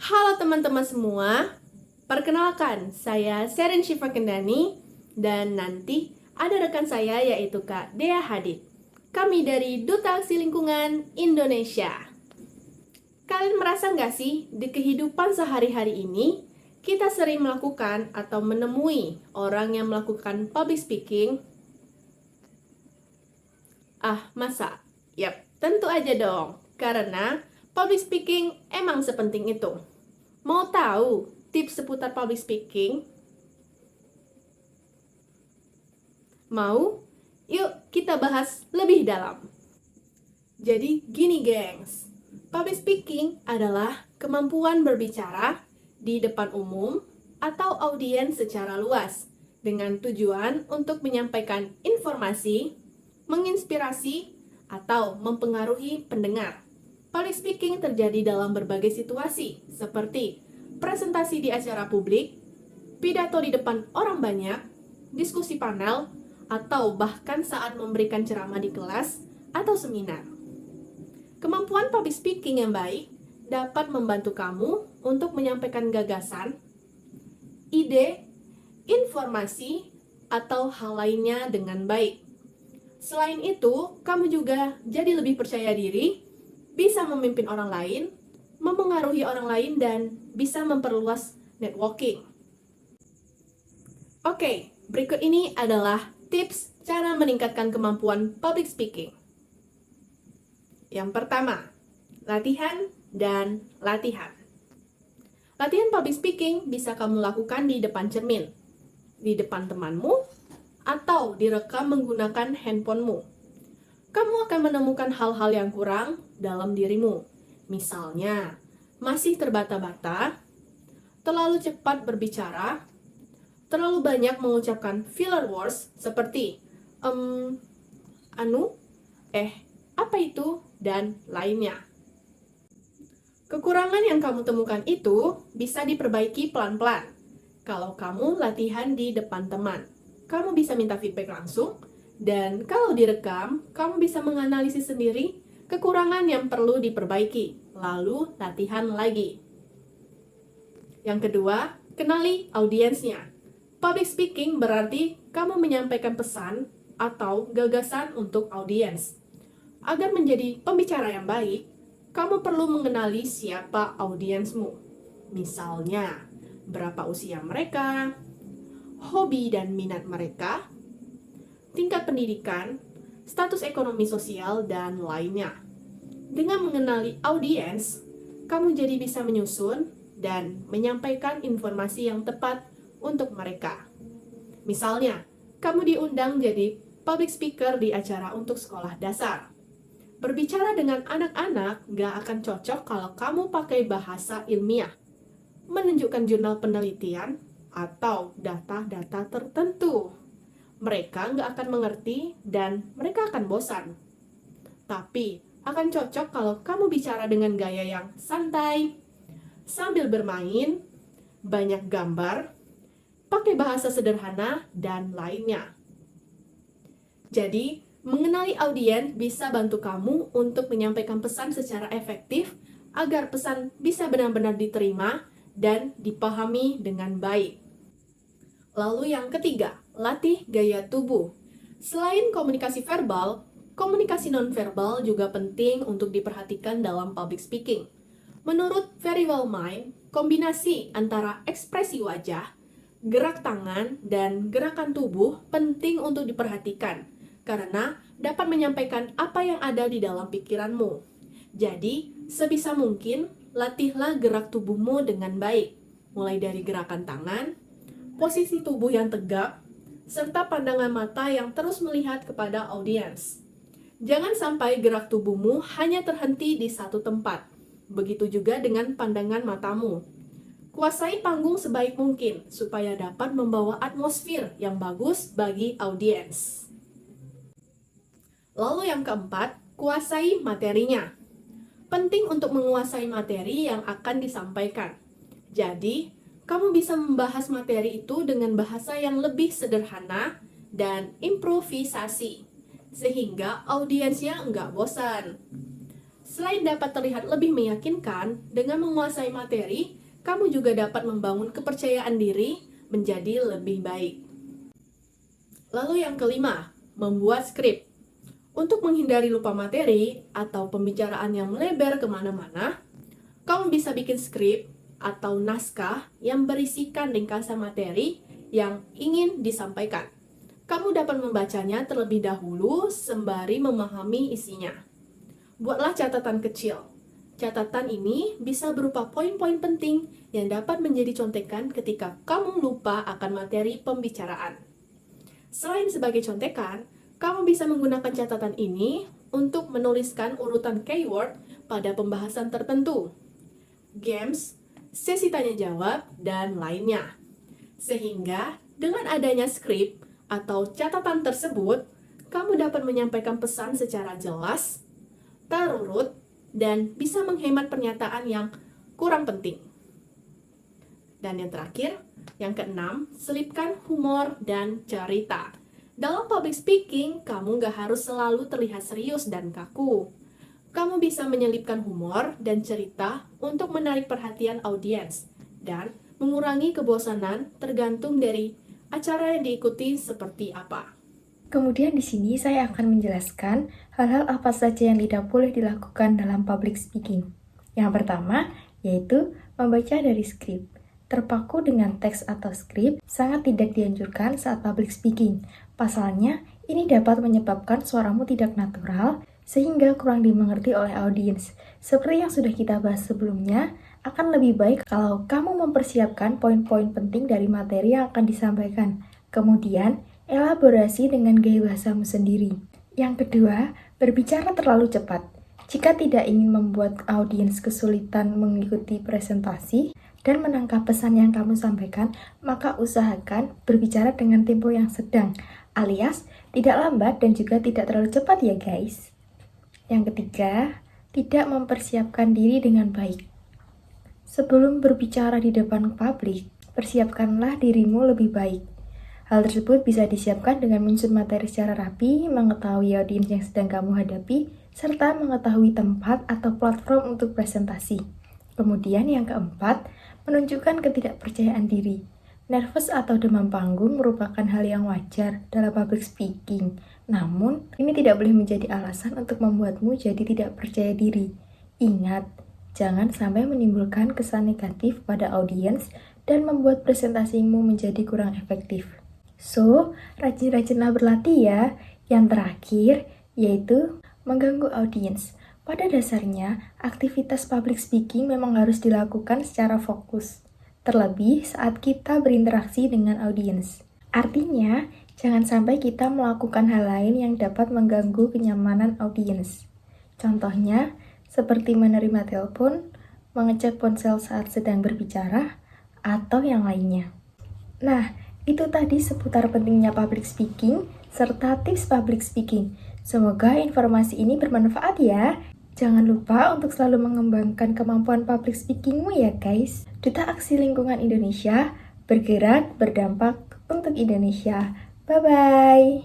Halo teman-teman semua, perkenalkan saya Sherin Syifa Kendani dan nanti ada rekan saya yaitu Kak Dea Hadid. Kami dari Duta Aksi Lingkungan Indonesia. Kalian merasa nggak sih di kehidupan sehari-hari ini kita sering melakukan atau menemui orang yang melakukan public speaking? Masa? Yap, tentu aja dong, karena public speaking emang sepenting itu. Mau tahu tips seputar public speaking? Mau? Yuk kita bahas lebih dalam. Jadi gini gengs, public speaking adalah kemampuan berbicara di depan umum atau audiens secara luas dengan tujuan untuk menyampaikan informasi, menginspirasi, atau mempengaruhi pendengar. Public speaking terjadi dalam berbagai situasi, seperti presentasi di acara publik, pidato di depan orang banyak, diskusi panel, atau bahkan saat memberikan ceramah di kelas atau seminar. Kemampuan public speaking yang baik dapat membantu kamu untuk menyampaikan gagasan, ide, informasi, atau hal lainnya dengan baik. Selain itu, kamu juga jadi lebih percaya diri, bisa memimpin orang lain, memengaruhi orang lain, dan bisa memperluas networking. Oke, berikut ini adalah tips cara meningkatkan kemampuan public speaking. Yang pertama, latihan dan latihan. Latihan public speaking bisa kamu lakukan di depan cermin, di depan temanmu, atau direkam menggunakan handphonemu. Kamu akan menemukan hal-hal yang kurang dalam dirimu. Misalnya, masih terbata-bata, terlalu cepat berbicara, terlalu banyak mengucapkan filler words seperti apa itu, dan lainnya. Kekurangan yang kamu temukan itu bisa diperbaiki pelan-pelan. Kalau kamu latihan di depan teman, kamu bisa minta feedback langsung, dan kalau direkam, kamu bisa menganalisis sendiri kekurangan yang perlu diperbaiki, lalu latihan lagi. Yang kedua, kenali audiensnya. Public speaking berarti kamu menyampaikan pesan atau gagasan untuk audiens. Agar menjadi pembicara yang baik, kamu perlu mengenali siapa audiensmu. Misalnya, berapa usia mereka, hobi dan minat mereka, tingkat pendidikan, status ekonomi sosial, dan lainnya. Dengan mengenali audiens, kamu jadi bisa menyusun dan menyampaikan informasi yang tepat untuk mereka. Misalnya, kamu diundang jadi public speaker di acara untuk sekolah dasar. Berbicara dengan anak-anak gak akan cocok kalau kamu pakai bahasa ilmiah, menunjukkan jurnal penelitian, atau data-data tertentu. Mereka nggak akan mengerti dan mereka akan bosan. Tapi akan cocok kalau kamu bicara dengan gaya yang santai, sambil bermain, banyak gambar, pakai bahasa sederhana, dan lainnya. Jadi, mengenali audiens bisa bantu kamu untuk menyampaikan pesan secara efektif agar pesan bisa benar-benar diterima dan dipahami dengan baik. Lalu yang ketiga, latih gaya tubuh. Selain komunikasi verbal, komunikasi nonverbal juga penting untuk diperhatikan dalam public speaking. Menurut Very Well Mind, kombinasi antara ekspresi wajah, gerak tangan, dan gerakan tubuh penting untuk diperhatikan karena dapat menyampaikan apa yang ada di dalam pikiranmu. Jadi, sebisa mungkin latihlah gerak tubuhmu dengan baik, mulai dari gerakan tangan, posisi tubuh yang tegak, serta pandangan mata yang terus melihat kepada audiens. Jangan sampai gerak tubuhmu hanya terhenti di satu tempat. Begitu juga dengan pandangan matamu. Kuasai panggung sebaik mungkin supaya dapat membawa atmosfer yang bagus bagi audiens. Lalu yang keempat, kuasai materinya. Penting untuk menguasai materi yang akan disampaikan. Jadi, kamu bisa membahas materi itu dengan bahasa yang lebih sederhana dan improvisasi, sehingga audiensnya nggak bosan. Selain dapat terlihat lebih meyakinkan, dengan menguasai materi, kamu juga dapat membangun kepercayaan diri menjadi lebih baik. Lalu yang kelima, membuat skrip. Untuk menghindari lupa materi atau pembicaraan yang melebar kemana-mana, kamu bisa bikin skrip atau naskah yang berisikan ringkasan materi yang ingin disampaikan. Kamu dapat membacanya terlebih dahulu sembari memahami isinya. Buatlah catatan kecil. Catatan ini bisa berupa poin-poin penting yang dapat menjadi contekan ketika kamu lupa akan materi pembicaraan. Selain sebagai contekan, kamu bisa menggunakan catatan ini untuk menuliskan urutan keyword pada pembahasan tertentu, games, sesi tanya-jawab, dan lainnya. Sehingga dengan adanya skrip atau catatan tersebut, kamu dapat menyampaikan pesan secara jelas, terurut, dan bisa menghemat pernyataan yang kurang penting. Dan yang terakhir, yang keenam, selipkan humor dan cerita. Dalam public speaking, kamu gak harus selalu terlihat serius dan kaku. Kamu bisa menyelipkan humor dan cerita untuk menarik perhatian audiens dan mengurangi kebosanan tergantung dari acara yang diikuti seperti apa. Kemudian di sini saya akan menjelaskan hal-hal apa saja yang tidak boleh dilakukan dalam public speaking. Yang pertama, yaitu membaca dari skrip. Terpaku dengan teks atau skrip sangat tidak dianjurkan saat public speaking. Pasalnya, ini dapat menyebabkan suaramu tidak natural sehingga kurang dimengerti oleh audiens. Seperti yang sudah kita bahas sebelumnya, akan lebih baik kalau kamu mempersiapkan poin-poin penting dari materi yang akan disampaikan. Kemudian, elaborasi dengan gaya bahasamu sendiri. Yang kedua, berbicara terlalu cepat. Jika tidak ingin membuat audiens kesulitan mengikuti presentasi dan menangkap pesan yang kamu sampaikan, maka usahakan berbicara dengan tempo yang sedang, alias tidak lambat dan juga tidak terlalu cepat ya guys. Yang ketiga, tidak mempersiapkan diri dengan baik. Sebelum berbicara di depan publik, persiapkanlah dirimu lebih baik. Hal tersebut bisa disiapkan dengan menyusun materi secara rapi, mengetahui audiens yang sedang kamu hadapi, serta mengetahui tempat atau platform untuk presentasi. Kemudian yang keempat, menunjukkan ketidakpercayaan diri. Nervous atau demam panggung merupakan hal yang wajar dalam public speaking. Namun, ini tidak boleh menjadi alasan untuk membuatmu jadi tidak percaya diri. Ingat, jangan sampai menimbulkan kesan negatif pada audiens dan membuat presentasimu menjadi kurang efektif. So, rajin-rajinlah berlatih ya. Yang terakhir, yaitu mengganggu audiens. Pada dasarnya, aktivitas public speaking memang harus dilakukan secara fokus. Terlebih saat kita berinteraksi dengan audiens. Artinya, jangan sampai kita melakukan hal lain yang dapat mengganggu kenyamanan audiens. Contohnya, seperti menerima telepon, mengecek ponsel saat sedang berbicara, atau yang lainnya. Nah, itu tadi seputar pentingnya public speaking serta tips public speaking. Semoga informasi ini bermanfaat ya. Jangan lupa untuk selalu mengembangkan kemampuan public speakingmu ya guys. Duta Aksi Lingkungan Indonesia, bergerak berdampak untuk Indonesia. Bye-bye.